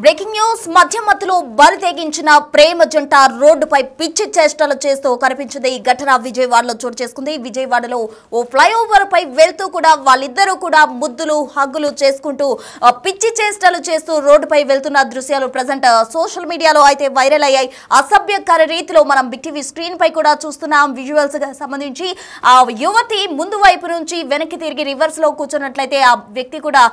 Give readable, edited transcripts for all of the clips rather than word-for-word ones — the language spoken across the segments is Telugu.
బ్రేకింగ్ న్యూస్ మధ్యమత్తులో బరి తెగించిన ప్రేమ జంట రోడ్డుపై పిచ్చి చేష్టలు చేస్తూ కనిపించింది. ఈ ఘటన విజయవాడలో చోటు చేసుకుంది. విజయవాడలో ఓ ఫ్లైఓవర్ పై వెళ్తూ కూడా వాళ్ళిద్దరూ కూడా ముద్దులు హగ్గులు చేసుకుంటూ పిచ్చి చేష్టలు చేస్తూ రోడ్డుపై వెళ్తున్న దృశ్యాలు ప్రజెంట్ సోషల్ మీడియాలో అయితే వైరల్ అయ్యాయి. అసభ్యకర రీతిలో మనం బిగ్ టీవీ స్క్రీన్ పై కూడా చూస్తున్నాం. విజువల్స్ గా సంబంధించి ఆ యువతి ముందు వైపు నుంచి వెనక్కి తిరిగి రివర్స్ లో కూర్చున్నట్లయితే ఆ వ్యక్తి కూడా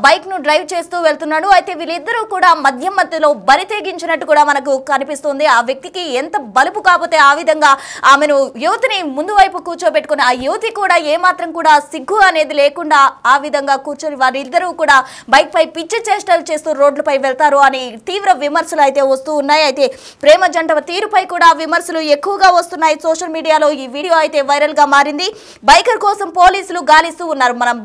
బైక్ ను డ్రైవ్ చేస్తూ వెళ్తున్నాడు. అయితే వీళ్ళిద్దరూ కూడా మధ్యలో బరి తెగించినట్టు కూడా మనకు కనిపిస్తుంది. ఆ వ్యక్తికి ఎంత బలుపు కాకపోతే ఆ విధంగా ఆమెను యువతిని ముందు వైపు కూర్చోబెట్టుకుని ఆ యువతి కూడా ఏమాత్రం కూడా సిగ్గు అనేది లేకుండా ఆ విధంగా కూర్చొని వారిద్దరూ కూడా బైక్ పై పిచ్చి చేష్టలు చేస్తూ రోడ్లపై వెళ్తారు అని తీవ్ర విమర్శలు అయితే వస్తూ ఉన్నాయి. అయితే ప్రేమ జంట తీరుపై కూడా విమర్శలు ఎక్కువగా వస్తున్నాయి. సోషల్ మీడియాలో ఈ వీడియో అయితే వైరల్ గా మారింది. బైకర్ కోసం పోలీసులు గాలిస్తూ ఉన్నారు. మనం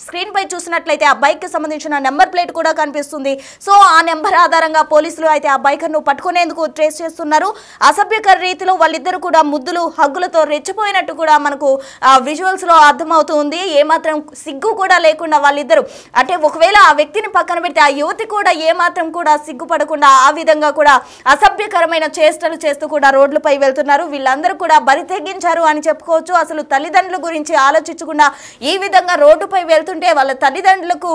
స్క్రీన్ పై చూసినట్లయితే ఆ బైక్ కి సంబంధించిన నెంబర్ ప్లేట్ కూడా కనిపిస్తుంది. సో ఆ నెంబర్ ఆధారంగా పోలీసులు అయితే ఆ బైకర్ ను పట్టుకునేందుకు ట్రేస్ చేస్తున్నారు. అసభ్యకర రీతిలో వాళ్ళిద్దరు కూడా ముద్దులు హగ్గులతో రెచ్చిపోయినట్టు కూడా మనకు విజువల్స్ లో అర్థమవుతుంది. ఏమాత్రం సిగ్గు కూడా లేకుండా వాళ్ళిద్దరు అంటే ఒకవేళ ఆ వ్యక్తిని పక్కన పెడితే ఆ యువతి కూడా ఏమాత్రం కూడా సిగ్గుపడకుండా ఆ విధంగా కూడా అసభ్యకరమైన చేష్టలు చేస్తూ కూడా రోడ్లపై వెళ్తున్నారు. వీళ్ళందరూ కూడా బరి తెగించారు అని చెప్పుకోవచ్చు. అసలు తల్లిదండ్రుల గురించి ఆలోచించకుండా ఈ విధంగా రోడ్డుపై వెళ్తుంటే వాళ్ళ తల్లిదండ్రులకు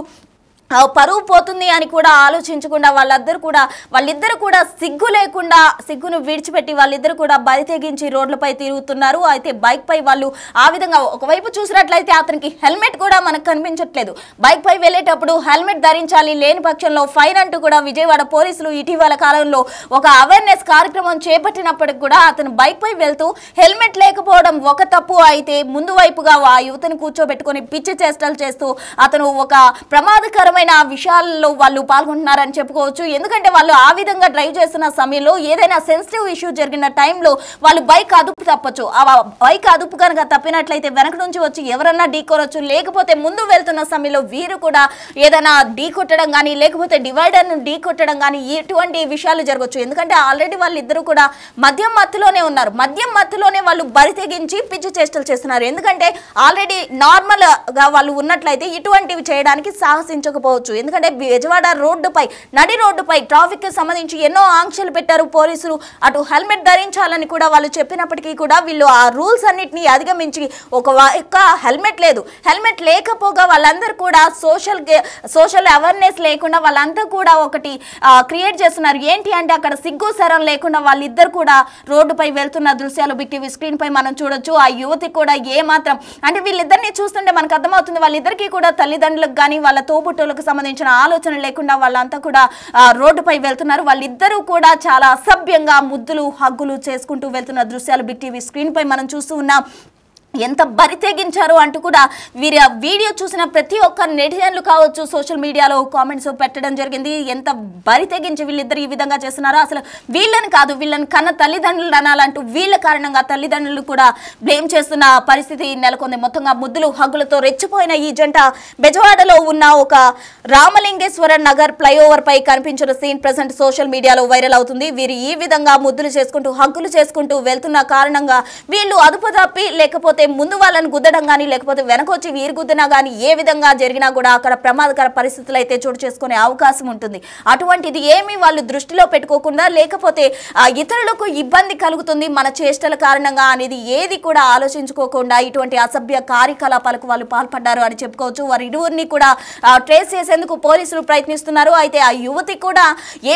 పరువు పోతుంది అని కూడా ఆలోచించకుండా వాళ్ళిద్దరు కూడా సిగ్గు లేకుండా సిగ్గును విడిచిపెట్టి వాళ్ళిద్దరు కూడా బరి తెగించి రోడ్లపై తిరుగుతున్నారు. అయితే బైక్ పై వాళ్ళు ఆ విధంగా ఒకవైపు చూసినట్లయితే అతనికి హెల్మెట్ కూడా మనకు కనిపించట్లేదు. బైక్ పై వెళ్ళేటప్పుడు హెల్మెట్ ధరించాలి, లేని పక్షంలో ఫైన్ అంటూ కూడా విజయవాడ పోలీసులు ఇటీవల కాలంలో ఒక అవేర్నెస్ కార్యక్రమం చేపట్టినప్పటికి కూడా అతను బైక్ పై వెళ్తూ హెల్మెట్ లేకపోవడం ఒక తప్పు అయితే ముందు వైపుగా ఆ యువతను కూర్చోబెట్టుకుని పిచ్చి చేష్టలు చేస్తూ అతను ఒక ప్రమాదకరమైన విషయాల్లో వాళ్ళు పాల్గొంటున్నారని చెప్పుకోవచ్చు. ఎందుకంటే వాళ్ళు ఆ విధంగా డ్రైవ్ చేస్తున్న సమయంలో ఏదైనా సెన్సిటివ్ ఇష్యూ జరిగిన టైంలో వాళ్ళు బైక్ అదుపు తప్పచ్చు. ఆ బైక్ అదుపు కనుక తప్పినట్లయితే వెనక నుంచి వచ్చి ఎవరన్నా ఢీకొనొచ్చు. లేకపోతే ముందు వెళ్తున్న సమయంలో వీరు కూడా ఏదైనా ఢీ కొట్టడం కానీ లేకపోతే డివైడర్ ను ఢీ కొట్టడం కానీ ఇటువంటి విషయాలు జరగవచ్చు. ఎందుకంటే ఆల్రెడీ వాళ్ళిద్దరూ కూడా మద్యం మత్తులోనే ఉన్నారు. మద్యం మత్తులోనే వాళ్ళు బరి తెగించి పిచ్చి చేష్టలు చేస్తున్నారు. ఎందుకంటే ఆల్రెడీ నార్మల్ గా వాళ్ళు ఉన్నట్లయితే ఇటువంటివి చేయడానికి సాహసించకపోవచ్చు. ఎందుకంటే విజయవాడ రోడ్డుపై నడి రోడ్డుపై ట్రాఫిక్ కి సంబంధించి ఎన్నో ఆంక్షలు పెట్టారు పోలీసులు. అటు హెల్మెట్ ధరించాలని కూడా వాళ్ళు చెప్పినప్పటికీ కూడా వీళ్ళు ఆ రూల్స్ అన్నిటిని అధిగమించి ఒక హెల్మెట్ లేదు. హెల్మెట్ లేకపోగా వాళ్ళందరూ కూడా సోషల్ అవేర్నెస్ లేకుండా వాళ్ళంతా కూడా ఒకటి క్రియేట్ చేస్తున్నారు. ఏంటి అంటే అక్కడ సిగ్గు శరం లేకుండా వాళ్ళిద్దరు కూడా రోడ్డుపై వెళ్తున్న దృశ్యాలు బిగ్ టీవీ స్క్రీన్ పై మనం చూడొచ్చు. ఆ యువతి కూడా ఏమాత్రం అంటే వీళ్ళిద్దరిని చూస్తుంటే మనకు అర్థమవుతుంది వాళ్ళిద్దరికీ కూడా తల్లిదండ్రులకు కానీ వాళ్ళ తోబుట్టులకు సంబంధించిన ఆలోచన లేకుండా వాళ్ళంతా కూడా రోడ్డుపై వెళ్తున్నారు. వాళ్ళిద్దరూ కూడా చాలా అసభ్యంగా ముద్దులు హగ్గులు చేసుకుంటూ వెళ్తున్న దృశ్యాలు బిగ్ టీవీ స్క్రీన్ పై మనం చూస్తూ ఉన్నాం. ఎంత బరి తెగించారు అంటూ కూడా వీరి వీడియో చూసిన ప్రతి ఒక్క నెటిజన్లు కావచ్చు సోషల్ మీడియాలో కామెంట్స్ పెట్టడం జరిగింది. ఎంత బరి తెగించి వీళ్ళిద్దరు ఈ విధంగా చేస్తున్నారో అసలు వీళ్ళని కాదు వీళ్ళని కన్న తల్లిదండ్రులు అనాలంటూ వీళ్ళ కారణంగా తల్లిదండ్రులు కూడా బ్లేమ్ చేస్తున్న పరిస్థితి నెలకొంది. మొత్తంగా ముద్దులు హగ్గులతో రెచ్చిపోయిన ఈ జంట బెజవాడలో ఉన్న ఒక రామలింగేశ్వర నగర్ ఫ్లైఓవర్ పై కనిపించిన సీన్ ప్రజెంట్ సోషల్ మీడియాలో వైరల్ అవుతుంది. వీరు ఈ విధంగా ముద్దులు చేసుకుంటూ హగ్గులు చేసుకుంటూ వెళ్తున్న కారణంగా వీళ్ళు అదుపు తప్పి లేకపోతే ముందు వాళ్ళని గుద్దడం కానీ లేకపోతే వెనకొచ్చి వీరు గుద్దినా కానీ ఏ విధంగా జరిగినా కూడా అక్కడ ప్రమాదకర పరిస్థితులు అయితే చోటు చేసుకునే అవకాశం ఉంటుంది. అటువంటిది ఏమీ వాళ్ళు దృష్టిలో పెట్టుకోకుండా లేకపోతే ఇతరులకు ఇబ్బంది కలుగుతుంది మన చేష్టల కారణంగా అనేది ఏది కూడా ఆలోచించుకోకుండా ఇటువంటి అసభ్య కార్యకలాపాలకు వాళ్ళు పాల్పడ్డారు అని చెప్పుకోవచ్చు. వారి ఇరువురిని కూడా ట్రేస్ చేసేందుకు పోలీసులు ప్రయత్నిస్తున్నారు. అయితే ఆ యువతి కూడా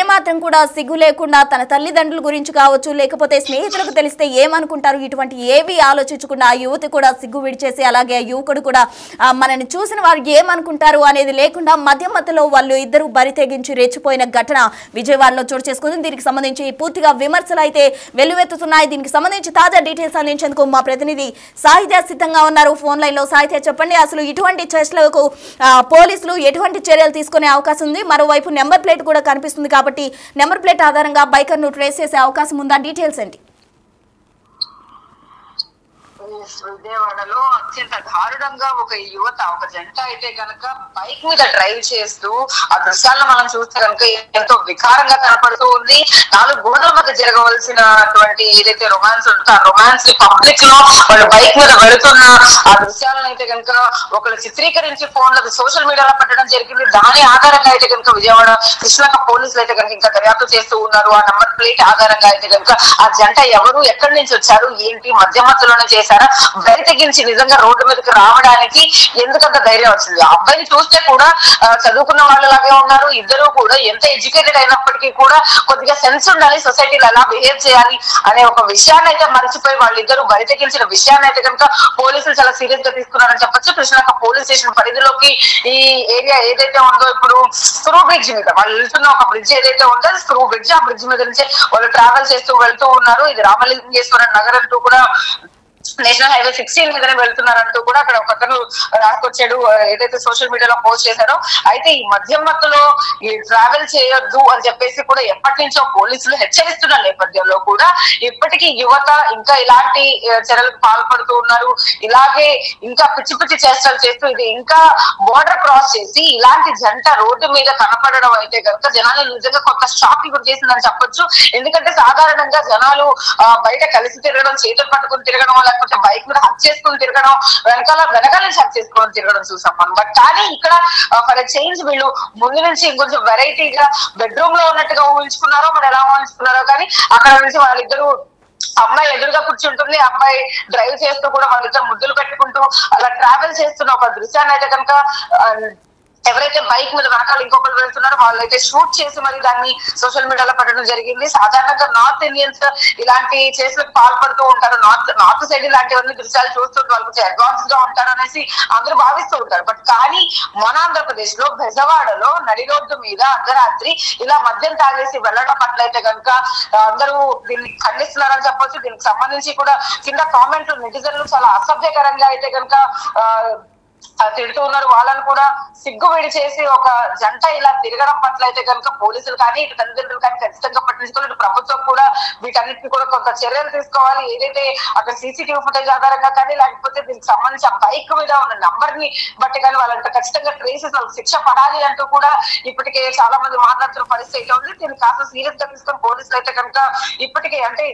ఏమాత్రం కూడా సిగ్గు లేకుండా తన తల్లిదండ్రుల గురించి కావచ్చు లేకపోతే స్నేహితులకు తెలిస్తే ఏమనుకుంటారు ఇటువంటి ఏవి ఆలోచించకుండా ఆ యువతి కూడా సిగ్గు విడిచేసి అలాగే యువకుడు కూడా మనని చూసిన వారు ఏమనుకుంటారు అనేది లేకుండా మధ్యలో వాళ్ళు ఇద్దరు బరి తెగించి రెచ్చిపోయిన ఘటన విజయవాడలో చోటు చేసుకుంది. దీనికి సంబంధించి పూర్తిగా విమర్శలు అయితే వెల్లువెత్తుతున్నాయి. దీనికి సంబంధించి తాజా డీటెయిల్స్ అందించేందుకు మా ప్రతినిధి సాహిత్య సిద్ధంగా ఉన్నారు ఫోన్ లైన్ లో. సాహిత్య చెప్పండి, అసలు ఇటువంటి చర్చలకు పోలీసులు ఎటువంటి చర్యలు తీసుకునే అవకాశం ఉంది? మరోవైపు నెంబర్ ప్లేట్ కూడా కనిపిస్తుంది కాబట్టి నెంబర్ ప్లేట్ ఆధారంగా బైకర్ ను ట్రేస్ చేసే అవకాశం ఉందా? డీటెయిల్స్ ఏంటి? విజయవాడలో అత్యంత దారుణంగా ఒక యువత ఒక జంట అయితే కనుక బైక్ మీద డ్రైవ్ చేస్తూ ఆ దృశ్యాలను మనం చూస్తే కనుక ఎంతో వికారంగా కనపడుతూ ఉంది. 4 గోడల మధ్య జరగవలసినటువంటి ఏదైతే రొమాన్స్ ఉంటుందో ఆ రొమాన్స్ పబ్లిక్ లో వాళ్ళు బైక్ మీద వెళుతున్న ఆ దృశ్యాలను అయితే కనుక ఒకళ్ళు చిత్రీకరించి ఫోన్లకు సోషల్ మీడియాలో పెట్టడం జరిగింది. దాని ఆధారంగా అయితే కనుక విజయవాడ కృష్ణక పోలీసులు అయితే కనుక ఇంకా దర్యాప్తు చేస్తూ ఉన్నారు. ఆ నంబర్ ప్లేట్ ఆధారంగా అయితే కనుక ఆ జంట ఎవరు, ఎక్కడి నుంచి వచ్చారు, ఏంటి, మధ్యమత్తులోనే చేశారా, బరి తెగించి నిజంగా రోడ్డు మీదకి రావడానికి ఎందుకంత ధైర్యం వచ్చింది? ఆ అబ్బాయిని చూస్తే కూడా చదువుకున్న వాళ్ళలాగే ఉన్నారు. ఇద్దరు కూడా ఎంత ఎడ్యుకేటెడ్ అయినప్పటికీ కూడా కొద్దిగా సెన్స్ ఉండాలి, సొసైటీలో ఎలా బిహేవ్ చేయాలి అనే ఒక విషయాన్ని అయితే మర్చిపోయి వాళ్ళిద్దరూ బరి తెగించిన విషయాన్ని అయితే కనుక పోలీసులు చాలా సీరియస్ గా తీసుకున్నారని చెప్పొచ్చు. కృష్ణక పోలీస్ స్టేషన్ పరిధిలోకి ఈ ఏరియా ఏదైతే ఉందో ఇప్పుడు స్క్రూ బ్రిడ్జ్ మీద వాళ్ళు వెళ్తున్న ఒక బ్రిడ్జ్ ఏదైతే ఉందో స్క్రూ బ్రిడ్జ్, ఆ బ్రిడ్జ్ మీద నుంచి వాళ్ళు ట్రావెల్ చేస్తూ వెళ్తూ ఉన్నారు. ఇది రామలింగేశ్వర నగర్ అంటూ కూడా నేషనల్ హైవే 16 మీదనే వెళ్తున్నారంటూ కూడా అక్కడ ఒక అతను రాకొచ్చాడు, ఏదైతే సోషల్ మీడియాలో పోస్ట్ చేశారో. అయితే ఈ మధ్యమత్తులో ఈ ట్రావెల్ చేయొద్దు అని చెప్పేసి కూడా ఎప్పటి నుంచో పోలీసులు హెచ్చరిస్తున్న నేపథ్యంలో కూడా ఇప్పటికీ యువత ఇంకా ఇలాంటి చర్యలకు పాల్పడుతూ ఉన్నారు. ఇలాగే ఇంకా పిచ్చి పిచ్చి చేష్టలు చేస్తూ ఇది ఇంకా బోర్డర్ క్రాస్ చేసి ఇలాంటి జంట రోడ్డు మీద కనపడడం అయితే కనుక జనాలు నిజంగా కొంత షాక్ గురి చేసిందని చెప్పొచ్చు. ఎందుకంటే సాధారణంగా జనాలు బయట కలిసి తిరగడం, చేతులు పట్టుకుని తిరగడం, లేకపోతే బైక్ మీద హక్ చేసుకుని తిరగడం, వెనకాల నుంచి హక్ చేసుకుని తిరగడం చూసాం మనం. బట్ కానీ ఇక్కడ ఫర్ చేంజ్ వీళ్ళు ముందు నుంచి ఇంకొంచెం వెరైటీగా బెడ్రూమ్ లో ఉన్నట్టుగా ఊహించుకున్నారో మరి ఎలా ఊహించుకున్నారో కానీ అక్కడ నుంచి వాళ్ళిద్దరూ అమ్మాయి ఎదురుగా కూర్చుంటుంది, అబ్బాయి డ్రైవ్ చేస్తూ కూడా వాళ్ళిద్దరు ముద్దులు పెట్టుకుంటూ అలా ట్రావెల్ చేస్తున్న ఒక దృశ్యాన్ని అయితే కనుక ఎవరైతే బైక్ మీద వెనకాల ఇంకొకరు వెళ్తున్నారో వాళ్ళైతే షూట్ చేసి మరి దాన్ని సోషల్ మీడియాలో పెట్టడం జరిగింది. సాధారణంగా నార్త్ ఇండియన్స్ ఇలాంటి చేతులకు పాల్పడుతూ ఉంటారు, నార్త్ సైడ్ ఇలాంటివన్నీ దృశ్యాలు చూస్తూ వాళ్ళు కొంచెం అడ్వాన్స్ గా ఉంటారు అనేసి అందరూ భావిస్తూ ఉంటారు. బట్ కానీ మన ఆంధ్రప్రదేశ్ లో బెజవాడలో నడి రోడ్డు మీద అర్ధరాత్రి ఇలా మద్యం తాగేసి వెళ్ళడం పట్లయితే కనుక అందరూ దీన్ని ఖండిస్తున్నారని చెప్పొచ్చు. దీనికి సంబంధించి కూడా కింద కామెంట్లు నెటిజన్లు చాలా అసభ్యకరంగా అయితే కనుక తిడుతూ ఉన్నారు. వాళ్ళని కూడా సిగ్గు విడి చేసి ఒక జంట ఇలా తిరగడం పట్ల అయితే కనుక పోలీసులు కానీ ఇటు తల్లిదండ్రులు కానీ ఖచ్చితంగా పట్టించుకోవాలి. ఇటు ప్రభుత్వం కూడా వీటన్నిటిని కూడా కొంత చర్యలు తీసుకోవాలి. ఏదైతే అక్కడ సీసీటీవీ ఫుటేజ్ ఆధారంగా కానీ లేకపోతే దీనికి సంబంధించి ఆ బైక్ మీద ఉన్న నంబర్ ని బట్టి కానీ వాళ్ళంటే ఖచ్చితంగా ట్రేసెస్ వాళ్ళకి శిక్ష పడాలి అంటూ కూడా ఇప్పటికే చాలా మంది మాట్లాడుతున్న పరిస్థితి అయితే ఉంది. దీన్ని కాస్త సీరియస్ గా తీసుకొని పోలీసులు అయితే కనుక ఇప్పటికే అంటే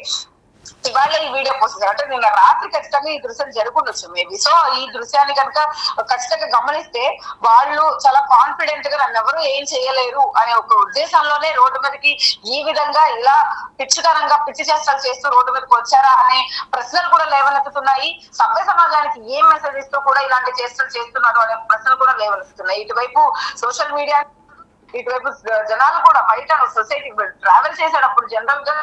ఇవాళ ఈ వీడియో పోస్ట్ అంటే నిన్న రాత్రి ఖచ్చితంగా ఈ దృశ్యం జరుగుండొచ్చు మేబీ. సో ఈ దృశ్యాన్ని కనుక ఖచ్చితంగా గమనిస్తే వాళ్ళు చాలా కాన్ఫిడెంట్ గా నన్ను ఎవరు ఏం చేయలేరు అనే ఒక ఉద్దేశంలోనే రోడ్డు మీదకి ఈ విధంగా ఇలా పిచ్చికరంగా పిచ్చి చేష్టలు చేస్తూ రోడ్డు మీదకి వచ్చారా అనే ప్రశ్నలు కూడా లేవనెత్తుతున్నాయి. సభ్య సమాజానికి ఏం మెసేజ్ ఇస్తూ కూడా ఇలాంటి చేష్టలు చేస్తున్నారు అనే ప్రశ్నలు కూడా లేవనెత్తుతున్నాయి. ఇటువైపు సోషల్ మీడియా, ఇటువైపు జనాలు కూడా బయట సొసైటీ ట్రావెల్ చేసేటప్పుడు జనరల్ గా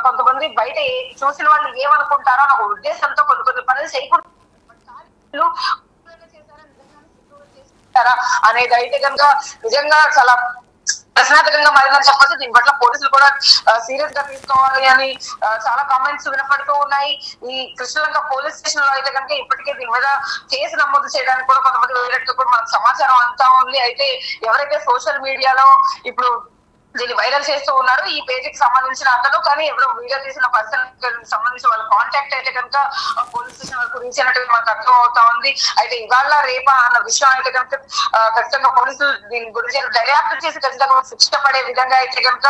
కొంతమంది బయట చూసిన వాళ్ళు ఏమనుకుంటారో అనే ఉద్దేశంతో కొన్ని పనులు చేయకూడదు అనేది అయితే కనుక నిజంగా చాలా ప్రశ్నార్థకంగా మారిందని చెప్పొచ్చు. దీని పట్ల పోలీసులు కూడా సీరియస్ గా తీసుకోవాలి అని చాలా కామెంట్స్ వినపడుతూ ఉన్నాయి. ఈ కృష్ణలంక పోలీస్ స్టేషన్ లో అయితే కనుక ఇప్పటికే దీని మీద కేసు నమోదు చేయడానికి కూడా కొంతమంది వెళ్ళినట్టు కూడా మనకు సమాచారం అంతా ఉంది. అయితే ఎవరైతే సోషల్ మీడియాలో ఇప్పుడు దీన్ని వైరల్ చేస్తూ ఉన్నారు ఈ పేజీకి సంబంధించిన అతను, కానీ ఎవరో వీడియో తీసిన పర్సన్ సంబంధించి వాళ్ళ కాంటాక్ట్ అయితే కనుక పోలీస్ స్టేషన్ వరకు రీచ్ అయినట్టు మనకు అర్థం అవుతా ఉంది. అయితే ఇవాళ రేపా అన్న విషయం అయితే కనుక ఖచ్చితంగా పోలీసులు దీని గురించి దర్యాప్తు చేసి ఖచ్చితంగా శిక్ష పడే విధంగా అయితే కనుక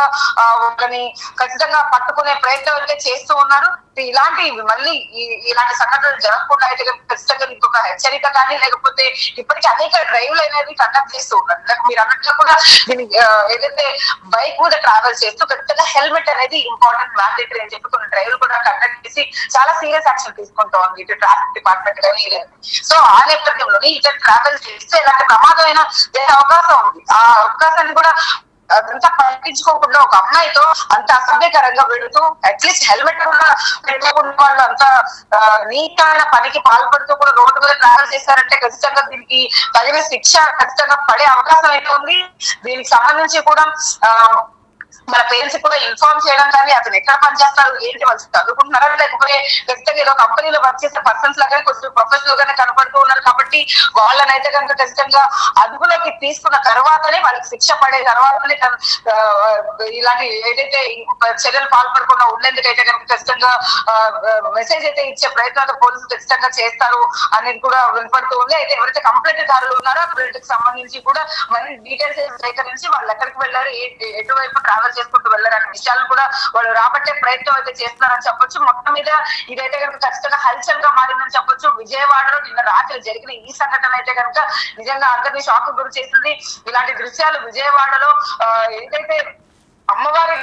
వాళ్ళని ఖచ్చితంగా పట్టుకునే ప్రయత్నం అయితే చేస్తూ ఉన్నారు. ఇలాంటి మళ్ళీ ఇలాంటి సంఘటనలు జరగకుండా అయితే ఖచ్చితంగా ఇంకొక హెచ్చరిక కానీ లేకపోతే ఇప్పటికీ అనేక డ్రైవ్లు అనేది కండక్ట్ చేస్తూ ఉన్నారు. మీరు అన్నట్లు కూడా దీనికి ఏదైతే బైక్ మీద ట్రావెల్ చేస్తూ ఖచ్చితంగా హెల్మెట్ అనేది ఇంపార్టెంట్ మ్యాండేటరీ అని చెప్పి కొన్ని డ్రైవ్లు కూడా కండక్ట్ చేసి చాలా సీరియస్ యాక్షన్ తీసుకుంటా ఉంది ఇటు ట్రాఫిక్ డిపార్ట్మెంట్ కానీ. సో ఆ నేపథ్యంలోనే ఇట్లా ట్రావెల్ చేస్తే ఇలాంటి ప్రమాదమైన జరిగే అవకాశం ఉంది. ఆ అవకాశాన్ని కూడా అదంతా పట్టించుకోకుండా ఒక అమ్మాయితో అంత అసభ్యకరంగా వెళుతూ అట్లీస్ట్ హెల్మెట్ కూడా పెట్టుకున్న వాళ్ళు అంత నీచమైన పనికి పాల్పడుతూ కూడా రోడ్డు మీద ట్రావెల్ చేశారంటే ఖచ్చితంగా దీనికి తగిన శిక్ష ఖచ్చితంగా పడే అవకాశం అయితే ఉంది. దీనికి సంబంధించి కూడా మన పేరెంట్స్ కూడా ఇన్ఫార్మ్ చేయడం కానీ అతను ఎక్కడ పనిచేస్తారు ఏంటి వాళ్ళు చదువుకుంటున్నారా లేకపోతే ఖచ్చితంగా ఏదో కంపెనీలో వర్క్ చేసే పర్సన్స్ లాగానే కొంచెం ప్రొఫెషనల్ గానే కనపడుతూ ఉన్నారు కాబట్టి వాళ్ళనైతే కనుక ఖచ్చితంగా అదుపులోకి తీసుకున్న తర్వాతనే వాళ్ళకి శిక్ష పడే తర్వాతనే ఇలాంటి ఏదైతే చర్యలు పాల్పడకుండా ఉండేందుకైతే కనుక ఖచ్చితంగా మెసేజ్ అయితే ఇచ్చే ప్రయత్నాలు పోలీసులు ఖచ్చితంగా చేస్తారు అనేది కూడా వినపడుతూ ఉంది. అయితే ఎవరైతే కంప్లైంట్ దారులు ఉన్నారో ఆ కంప్లైంట్ సంబంధించి కూడా మరి డీటెయిల్స్ సేకరించి వాళ్ళు ఎక్కడికి వెళ్ళారు ఎటువైపు ట్రావెల్ చేసుకుంటూ వెళ్ళారు అనే విషయాలను కూడా వాళ్ళు రాబట్టే ప్రయత్నం అయితే చేస్తున్నారని చెప్పొచ్చు. మొత్తం మీద ఇదైతే కనుక ఖచ్చితంగా హల్చల్ గా మారిందని చెప్పొచ్చు. విజయవాడలో నిన్న రాత్రి జరిగిన ఈ సంఘటన అయితే కనుక నిజంగా అందరినీ షాక్ గురి చేసింది. ఇలాంటి దృశ్యాలు విజయవాడలో ఏదైతే అమ్మవారి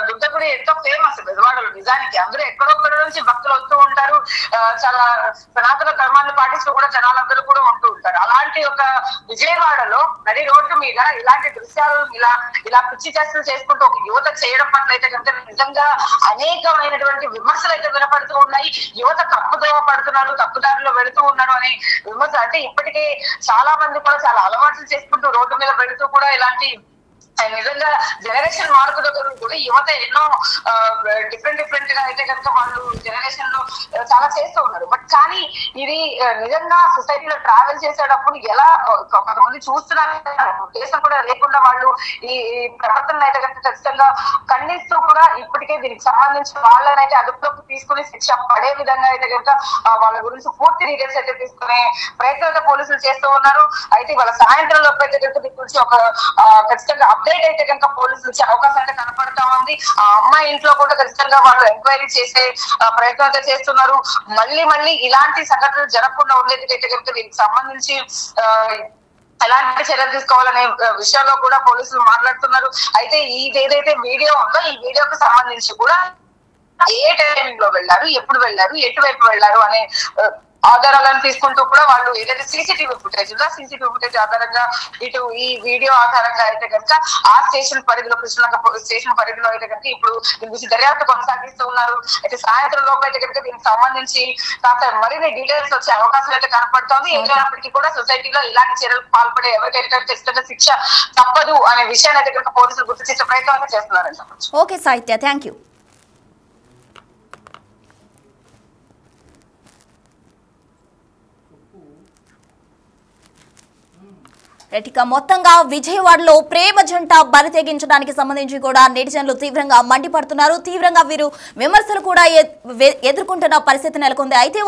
దుర్గగుడి ఎంతో ఫేమస్ బెజవాడలో. నిజానికి అందరూ ఎక్కడొక్కడ నుంచి భక్తులు వస్తూ ఉంటారు. చాలా సనాతన ధర్మాన్ని పాటిస్తూ కూడా జనాలందరూ కూడా ఉంటూ ఉంటారు. అలాంటి ఒక విజయవాడలో నడి రోడ్డు మీద ఇలాంటి దృశ్యాలు ఇలా పిచ్చి చేష్టలు చేసుకుంటూ ఒక యువత చేయడం పట్ల అయితే కనుక నిజంగా అనేకమైనటువంటి విమర్శలు అయితే వినపడుతూ ఉన్నాయి. యువత తప్పుదోవ పడుతున్నారు, తప్పుదారిలో వెళుతూ ఉన్నారు అనే విమర్శ. అంటే ఇప్పటికే చాలా మంది కూడా చాలా అలవాట్లు చేసుకుంటూ రోడ్డు మీద వెళుతూ కూడా ఇలాంటి నిజంగా జనరేషన్ మార్పుల కూడా యువత ఎన్నో డిఫరెంట్ గా అయితే కనుక వాళ్ళు జనరేషన్ లో చాలా చేస్తూ ఉన్నారు. బట్ కానీ ఇది నిజంగా సొసైటీలో ట్రావెల్ చేసేటప్పుడు ఎలా కొంతమంది చూస్తున్నారు ఉద్దేశం కూడా లేకుండా వాళ్ళు ఈ ప్రవర్తన అయితే కనుక ఖచ్చితంగా ఖండిస్తూ కూడా ఇప్పటికే దీనికి సంబంధించి వాళ్ళనైతే అదుపులోకి తీసుకుని శిక్ష పడే విధంగా అయితే కనుక వాళ్ళ గురించి పూర్తి డీటెయిల్స్ అయితే తీసుకునే ప్రయత్నం అయితే పోలీసులు చేస్తూ ఉన్నారు. అయితే వాళ్ళ సాయంత్రం లోపు అయితే కనుక దీని గురించి ఒక ఖచ్చితంగా అప్డేట్ అయితే కనుక పోలీసులు ఇచ్చే అవకాశం అయితే కనపడతా ఉంది. ఆ అమ్మాయి ఇంట్లో కూడా ఖచ్చితంగా వాళ్ళు ఎంక్వైరీ చేసే ప్రయత్నం అయితే చేస్తున్నారు. మళ్ళీ ఇలాంటి సంఘటనలు జరగకుండా ఉండేది కనుక దీనికి సంబంధించి ఎలాంటి చర్యలు తీసుకోవాలనే విషయంలో కూడా పోలీసులు మాట్లాడుతున్నారు. అయితే ఏదైతే వీడియో ఉందో ఈ వీడియోకి సంబంధించి కూడా ఏ టైమింగ్ లో వెళ్ళారు, ఎప్పుడు వెళ్ళారు, ఎటువైపు వెళ్ళారు అనే ఆధారాలను తీసుకుంటూ కూడా వాళ్ళు ఏదైతే సీసీటీవీ ఫుటేజ్ ఉందో సీసీటీవీ ఫుటేజ్ ఆధారంగా ఇటు ఈ వీడియో ఆధారంగా అయితే కనుక ఆ స్టేషన్ పరిధిలో కృష్ణలంక స్టేషన్ పరిధిలో అయితే కనుక ఇప్పుడు దీని గురించి దర్యాప్తు కొనసాగిస్తూ ఉన్నారు. అయితే సాయంత్రం లోపు అయితే కనుక దీనికి సంబంధించి కాస్త మరిన్ని డీటెయిల్స్ వచ్చే అవకాశం అయితే కనపడుతోంది. ఏదైనప్పటికీ కూడా సొసైటీలో ఇలాంటి చర్యలకు పాల్పడే ఎవరికైతే ఖచ్చితంగా శిక్ష తప్పదు అనే విషయాన్ని అయితే కనుక పోలీసులు గుర్తు చేసే ప్రయత్నం అయితే చేస్తున్నారని చెప్పచ్చు. ఓకే సాహిత్య, థ్యాంక్ యూ. ఇక మొత్తంగా విజయవాడలో ప్రేమ జంట బరి తెగించడానికి సంబంధించి కూడా నెటిజన్లు తీవ్రంగా మండిపడుతున్నారు. తీవ్రంగా వీరు విమర్శలు కూడా ఎదుర్కొంటున్న పరిస్థితి నెలకొంది. అయితే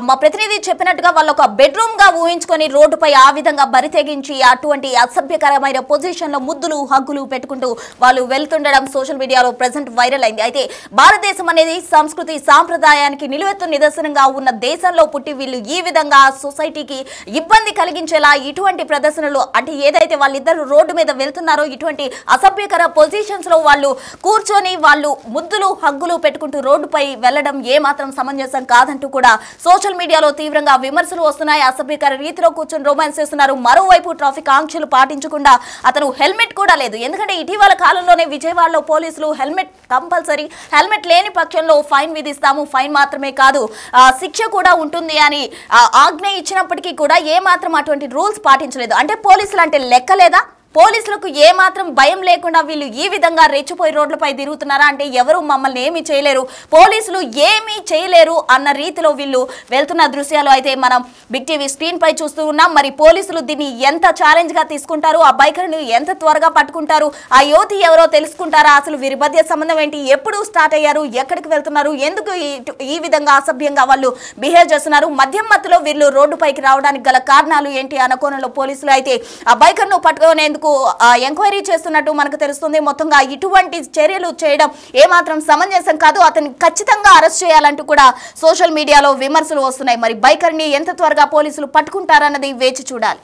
మా ప్రతినిధి చెప్పినట్టుగా వాళ్ళు ఒక బెడ్రూమ్ గా ఊహించుకొని రోడ్డుపై ఆ విధంగా బరి తెగించి అటువంటి అసభ్యకరమైన పొజిషన్ లో ముద్దులు హగ్గులు పెట్టుకుంటూ వాళ్ళు వెళ్తుండడం సోషల్ మీడియాలో ప్రెసెంట్ వైరల్ అయింది. అయితే భారతదేశం అనేది సంస్కృతి సాంప్రదాయానికి నిలువెత్తు నిదర్శనంగా ఉన్న దేశంలో పుట్టి వీళ్ళు ఈ విధంగా సొసైటీకి ఇబ్బంది కలిగించేలా ఇటువంటి ప్రదర్శన అంటే ఏదైతే వాళ్ళిద్దరు రోడ్డు మీద వెళ్తున్నారో ఇటువంటి అసభ్యకర పొజిషన్స్ లో వాళ్ళు కూర్చొని వాళ్ళు ముద్దులు హగ్గులు పెట్టుకుంటూ రోడ్డుపై వెళ్లడం ఏమాత్రం సమంజసం కాదంటూ కూడా సోషల్ మీడియాలో తీవ్రంగా విమర్శలు వస్తున్నాయి. అసభ్యకర రీతిలో కూర్చొని రొమాన్స్ చేస్తున్నారు. మరోవైపు ట్రాఫిక్ ఆంక్షలు పాటించకుండా అతను హెల్మెట్ కూడా లేదు. ఎందుకంటే ఇటీవల కాలంలోనే విజయవాడలో పోలీసులు హెల్మెట్ కంపల్సరీ, హెల్మెట్ లేని పక్షంలో ఫైన్ విధిస్తాము, ఫైన్ మాత్రమే కాదు శిక్ష కూడా ఉంటుంది అని ఆజ్ఞ ఇచ్చినప్పటికీ కూడా ఏమాత్రం అటువంటి రూల్స్ పాటించలేదు. అంటే పోలీసులు అంటే లెక్కలేదా? పోలీసులకు ఏమాత్రం భయం లేకుండా వీళ్ళు ఈ విధంగా రెచ్చిపోయి రోడ్లపై తిరుగుతున్నారా? అంటే ఎవరు మమ్మల్ని ఏమీ చేయలేరు, పోలీసులు ఏమీ చేయలేరు అన్న రీతిలో వీళ్ళు వెళ్తున్న దృశ్యాలు అయితే మనం బిగ్ టీవీ స్క్రీన్ పై చూస్తూ ఉన్నాం. మరి పోలీసులు దీన్ని ఎంత ఛాలెంజ్ గా తీసుకుంటారు, ఆ బైకర్ను ఎంత త్వరగా పట్టుకుంటారు, ఆ యువతి ఎవరో తెలుసుకుంటారా, అసలు వీరి మధ్య సంబంధం ఏంటి, ఎప్పుడు స్టార్ట్ అయ్యారు, ఎక్కడికి వెళ్తున్నారు, ఎందుకు ఈ విధంగా అసభ్యంగా వాళ్ళు బిహేవ్ చేస్తున్నారు, మద్యం మత్తులో వీళ్ళు రోడ్డుపైకి రావడానికి గల కారణాలు ఏంటి అన్న కోణంలో పోలీసులు అయితే ఆ బైకర్ను పట్టుకునేందుకు ఎంక్వైరీ చేస్తున్నట్టు మనకు తెలుస్తుంది. మొత్తంగా ఇటువంటి చర్యలు చేయడం ఏమాత్రం సమంజసం కాదు, అతన్ని ఖచ్చితంగా అరెస్ట్ చేయాలంటూ కూడా సోషల్ మీడియాలో విమర్శలు వస్తున్నాయి. మరి బైకర్ని ఎంత త్వరగా పోలీసులు పట్టుకుంటారన్నది వేచి చూడాలి.